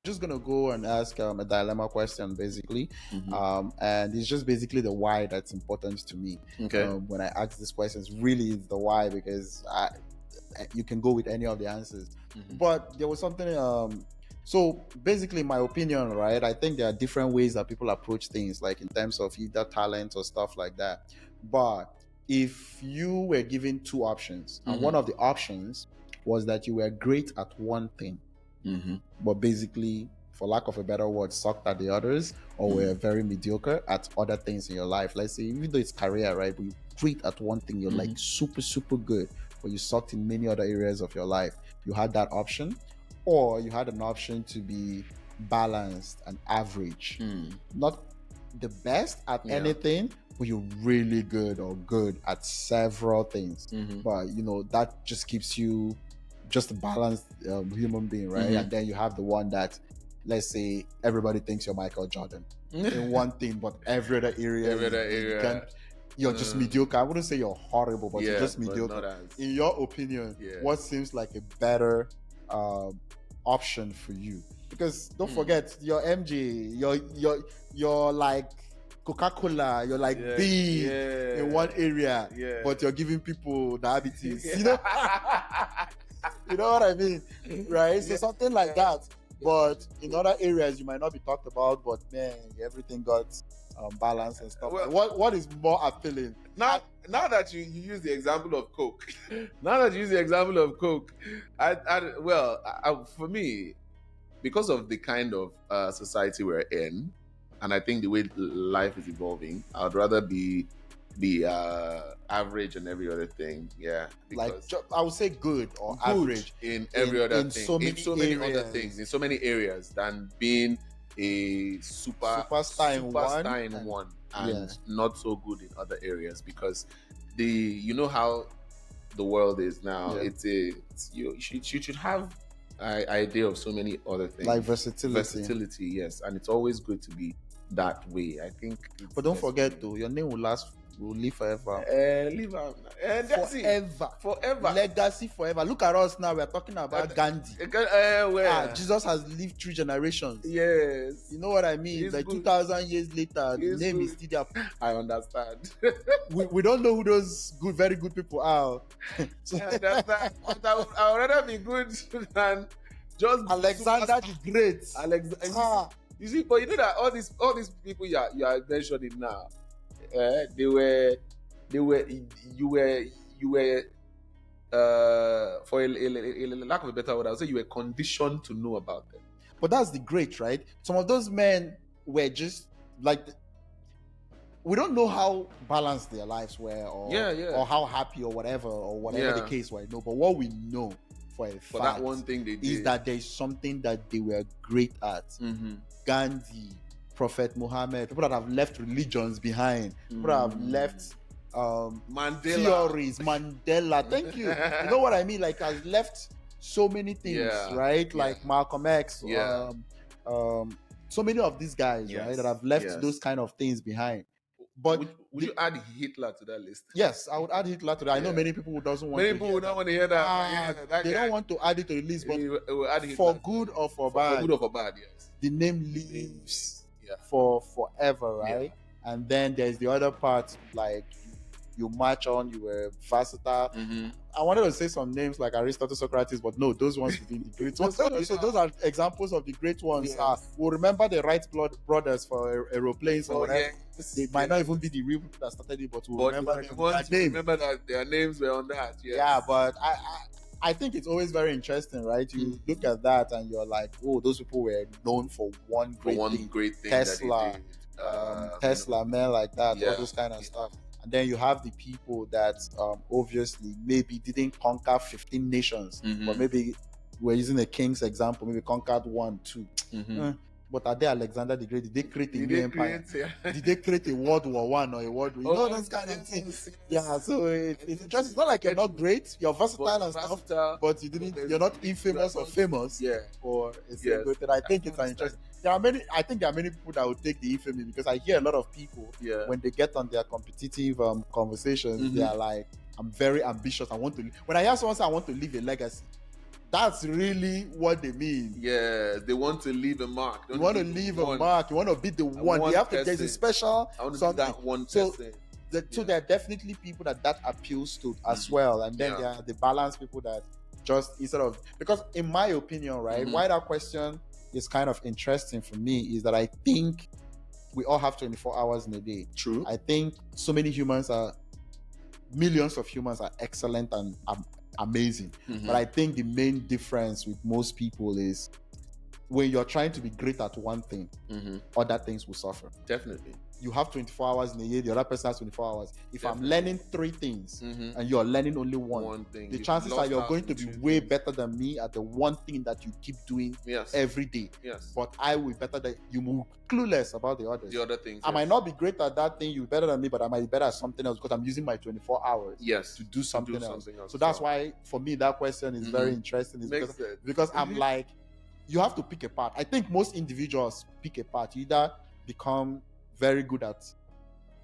just gonna go and ask a dilemma question, basically, Mm-hmm. and it's just basically the why that's important to me. Okay. When I ask these questions, really, it's the why, because you can go with any of the answers. Mm-hmm. But there was something. So basically, my opinion, right? I think there are different ways that people approach things, like in terms of either talent or stuff like that. But if you were given two options, and Mm-hmm. one of the options was that you were great at one thing, Mm-hmm. but basically, for lack of a better word, sucked at the others, or were very mediocre at other things in your life. Let's say, even though it's career, right? But you're great at one thing, you're like super, super good, but you sucked in many other areas of your life. You had that option, or you had an option to be balanced and average, not the best at anything, but you're really good or good at several things. But that just keeps you just a balanced human being, right? And then you have the one that, let's say, everybody thinks you're Michael Jordan in one thing, but every other area, you're just mediocre. I wouldn't say you're horrible, but you're just mediocre. In your opinion, what seems like a better option for you? Because don't forget, your MJ, you're like Coca-Cola, you're like big in one area, but you're giving people diabetes. You know what I mean, right? So something like that. But in other areas, you might not be talked about. But man, everything got balance and stuff. Well, what is more appealing? Now that you use the example of Coke, for me, because of the kind of society we're in, and I think the way life is evolving, I'd rather be average and every other thing. Yeah, like I would say good or average in every other thing, in so many other things, in so many areas, than being a superstar in one and not so good in other areas. Because you know how the world is now. You should have an idea of so many other things, like versatility. Yes, and it's always good to be that way, I think. But don't forget though, your name will live forever. Forever. Legacy forever. Look at us now. We're talking about Gandhi. Jesus has lived 3 generations. Yes. You know what I mean? Like 2,000 years later, the name is still there. I understand. we don't know who those very good people are. So, I understand. But I would rather be good than just Alexander the Great. You see, but you know that all these people you are mentioning now, you were for a lack of a better word, I would say you were conditioned to know about them. But that's the great, right? Some of those men were just like, we don't know how balanced their lives were, or how happy or whatever the case was. No, but what we know for a fact, that one thing they did, is that there's something that they were great at. Gandhi, Prophet Muhammad, people that have left religions behind, people that have left theories, Mandela, thank you. You know what I mean? Like, has left so many things, right? Like Malcolm X, so many of these guys, right, that have left those kind of things behind. But would you add Hitler to that list? Yes, I would add Hitler to that. I know many people who don't want to hear that. They don't want to add it to the list, but for good or for bad. For good or for bad, yes. The name lives for forever, right? And then there's the other part, like you march on, you were versatile. I wanted to say some names like Aristotle, Socrates, but no, those ones have been the great ones. So those are examples of the great ones. We'll remember the Wright brothers for aeroplanes or whatever. They might not even be the real people that started it, but we'll remember their name. Remember that their names were on that. Yeah, but I think it's always very interesting, right? You look at that and you're like, oh, those people were known for one great thing. Tesla, Tesla, men like that, all those kind of stuff. And then you have the people that obviously maybe didn't conquer 15 nations, but maybe we're using a king's example, maybe conquered 1, 2. But are they Alexander the Great? Did they create a new empire? Did they create a World War I or a World War? You know, those kind of things. Yeah, so it's interesting. It's not like you're not great, you're versatile and stuff, but you're not infamous or famous. Or it's good. And I think it's an interesting. I think there are many people that would take the infamy, because I hear a lot of people when they get on their competitive conversations, they are like, I'm very ambitious. When I hear someone say I want to leave a legacy, That's really what they mean. Yeah, they want to leave a mark. You want to leave a mark. You want to be the one. You have to get a special. I want to be that one person. So there are definitely people that appeals to as well, and then there are the balanced people that just instead of, because in my opinion, right, why that question is kind of interesting for me is that I think we all have 24 hours in a day. True. I think millions of humans are excellent and amazing. But I think the main difference with most people is when you're trying to be great at one thing, other things will suffer. Definitely. You have 24 hours in a year, the other person has 24 hours. If I'm learning 3 things and you're learning only one thing, the chances are you're going to be way better than me at the one thing that you keep doing every day. Yes. But I will be better than you, will clueless about the others. The other things. I might not be great at that thing, you're better than me, but I might be better at something else because I'm using my 24 hours to do something else. So that's why, for me, that question is very interesting. Because I'm like, you have to pick a part. I think most individuals pick a part. You either become very good at,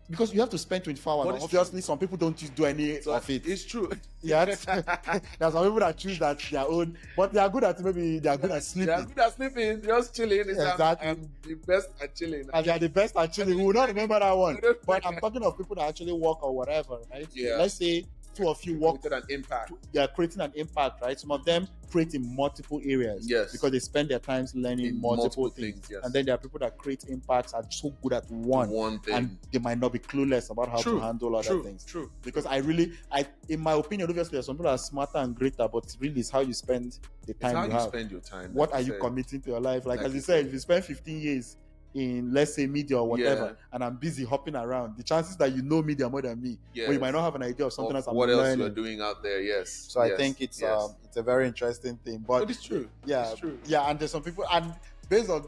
because you have to spend 24 hours. Obviously, some people don't do any of it. It's true. Yeah, there's some people that choose that their own, but they are good at, maybe they are good at sleeping. They are good at sleeping, just chilling. Exactly. I'm the best at chilling. And they are the best at chilling. We will not remember that one. But I'm talking of people that actually work or whatever, right? Yeah. Let's say 2 of you work. Created an impact. They are creating an impact, right? Some of them create in multiple areas. Yes. Because they spend their time learning multiple things. Yes. And then there are people that create impacts are so good at one thing. And they might not be clueless about how to handle other things. True. Because in my opinion, obviously, there are some people that are smarter and greater, but really it's how you spend the time it's how you you have. spend your time. What are you committing to your life? Like as you said, if you spend 15 years in, let's say, media or whatever, and I'm busy hopping around, the chances that you know media more than me, but you might not have an idea of something else. What else you're doing out there? Yes. So I think it's a very interesting thing. But it's true. Yeah, it's true. Yeah, and there's some people, and based on,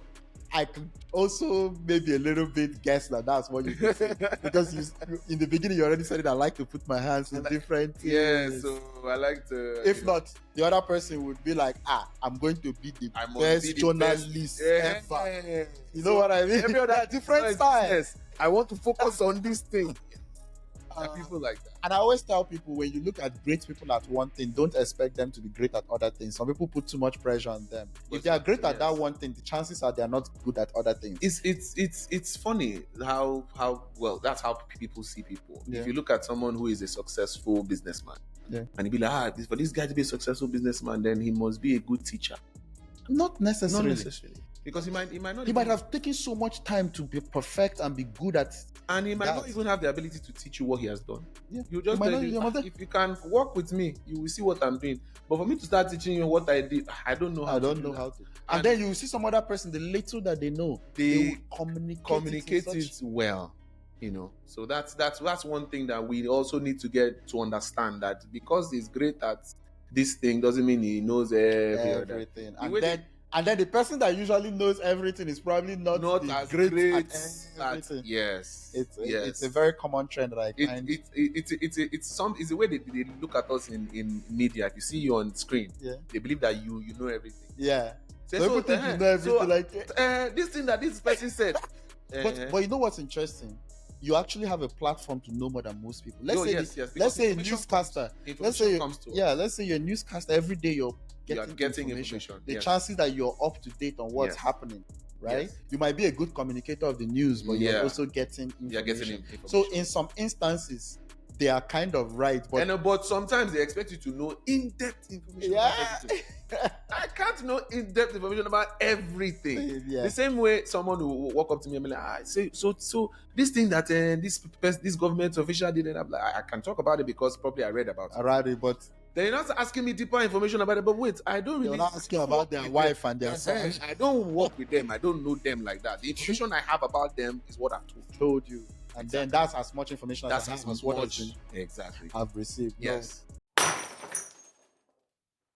I could also maybe a little bit guess that that's what you think. Because in the beginning you already said it, I like to put my hands in different things. Yeah, so I like to. If not, the other person would be like, I'm going to be the best journalist ever. You know what I mean? Every other different styles. I want to focus on this thing. People like that. And I always tell people, when you look at great people at one thing, don't expect them to be great at other things. Some people put too much pressure on them. If they are great at that one thing, the chances are they are not good at other things. It's funny how well, that's how people see people. If you look at someone who is a successful businessman, and you be like, for this guy to be a successful businessman, then he must be a good teacher. Not necessarily. Because he might not. He might have taken so much time to be perfect and be good at, and he might not even have the ability to teach you what he has done. Yeah, you just tell you, if you can work with me, you will see what I'm doing. But for me to start teaching you what I did, I don't know how to. And then you will see some other person, the little that they know, they will communicate it well. You know, so that's one thing that we also need to get to understand, that because he's great at this thing doesn't mean he knows everything. And then the person that usually knows everything is probably not as great at everything. Yes. It's a very common trend that I find. It's a way they look at us in media. If you see you on screen, they believe that you know everything. Yeah. So people think you know everything. This thing that this person said. But you know what's interesting? You actually have a platform to know more than most people. Let's say a newscaster. Let's say you're a newscaster. Every day you're getting information. The chances that you're up to date on what's happening, right? Yes. You might be a good communicator of the news, but you're also getting information. You're getting information. So in some instances, they are kind of right. But sometimes they expect you to know in-depth information. Yeah. I can't know in-depth information about everything. Yeah. The same way someone will walk up to me and be like, so this thing that this government official did, and I'm like, I can talk about it because probably I read about it. But they're not asking me deeper information about it. But wait, I don't really. They're not asking about their wife and their son. I don't work with them. I don't know them like that. The information I have about them is what I've told you. And then that's as much information as what exactly I've received. Yes.